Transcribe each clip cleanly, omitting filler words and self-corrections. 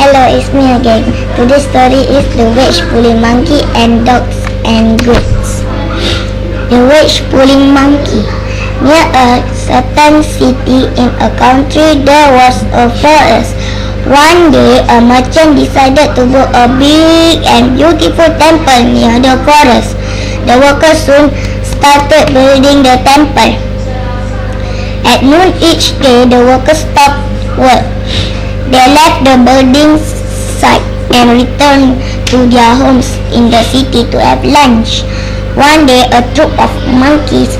Hello, it's me again. Today's story is The Wedge Pulling Monkey and Dogs and Goats. The Wedge Pulling Monkey. Near a certain city in a country, there was a forest. One day, a merchant decided to build a big and beautiful temple near the forest. The workers soon started building the temple. At noon each day, the workers stopped work. They left the building site and returned to their homes in the city to have lunch. One day, a troop of monkeys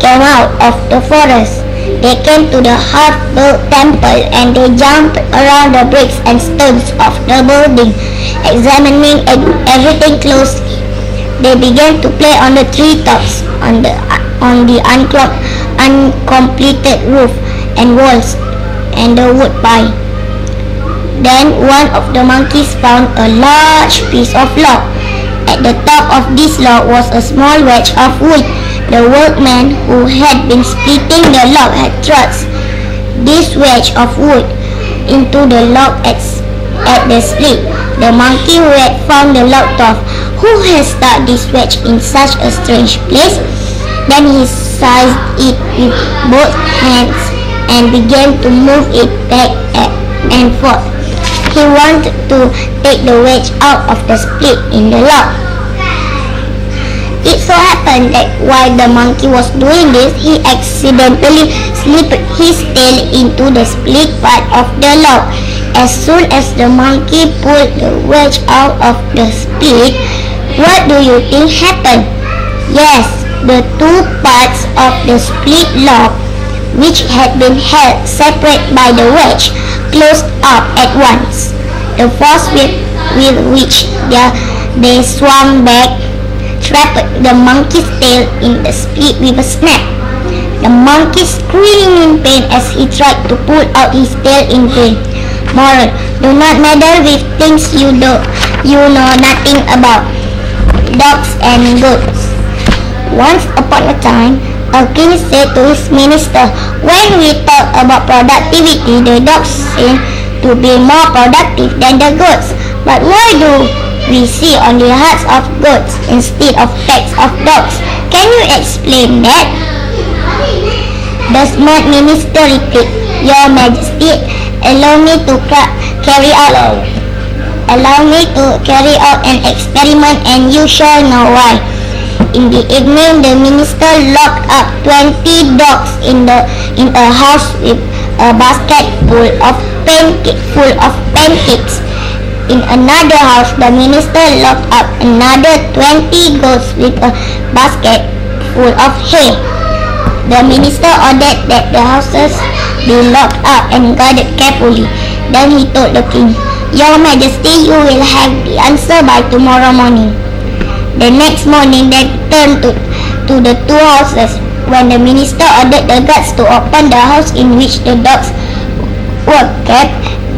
came out of the forest. They came to the half-built temple and they jumped around the bricks and stones of the building, examining everything closely. They began to play on the treetops, on the uncompleted roof and walls, and the wood pile. Then one of the monkeys found a large piece of log. At the top of this log was a small wedge of wood. The workman who had been splitting the log had thrust this wedge of wood into the log at the split. The monkey who had found the log thought, "Who has stuck this wedge in such a strange place?" Then he seized it with both hands and began to move it back and forth. He wanted to take the wedge out of the split in the log. It so happened that while the monkey was doing this, he accidentally slipped his tail into the split part of the log. As soon as the monkey pulled the wedge out of the split, what do you think happened? Yes, the two parts of the split log, which had been held separate by the wedge, closed up at once. The force with which they swung back trapped the monkey's tail in the split with a snap. The monkey screamed in pain as he tried to pull out his tail in vain. Moral: do not meddle with things you know nothing about. Dogs and goats. Once upon a time, a king said to his minister, "When we talk about productivity, the dogs seem to be more productive than the goats. But why do we see only hearts of goats instead of packs of dogs? Can you explain that?" The smart minister replied, "Your Majesty, allow me to carry out an experiment and you shall know why." In the evening, the minister locked up 20 dogs in a house with a basket full of pancakes. In another house, the minister locked up another 20 goats with a basket full of hay. The minister ordered that the houses be locked up and guarded carefully. Then he told the king, "Your Majesty, you will have the answer by tomorrow morning." The next morning, they returned to the two houses. When the minister ordered the guards to open the house in which the dogs were kept,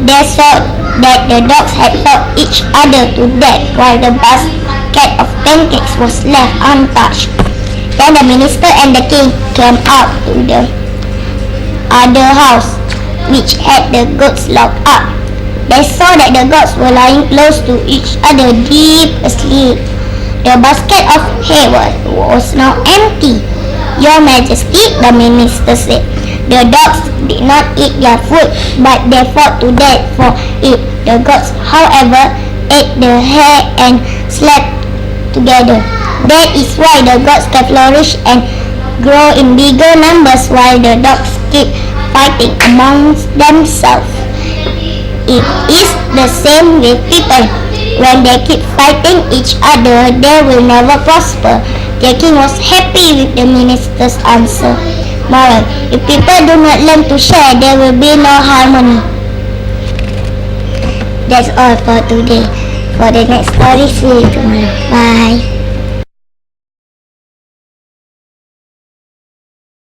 they saw that the dogs had fought each other to death while the basket of pancakes was left untouched. Then the minister and the king came out to the other house, which had the goats locked up. They saw that the goats were lying close to each other, deep asleep. The basket of hay was now empty. "Your Majesty," the minister said, "the dogs did not eat their food, but they fought to death for it. The goats, however, ate the hay and slept together. That is why the goats can flourish and grow in bigger numbers while the dogs keep fighting amongst themselves. It is the same with people. When they keep fighting each other, they will never prosper." The king was happy with the minister's answer. Moral: if people do not learn to share, there will be no harmony. That's all for today. For the next story, see you tomorrow. Bye.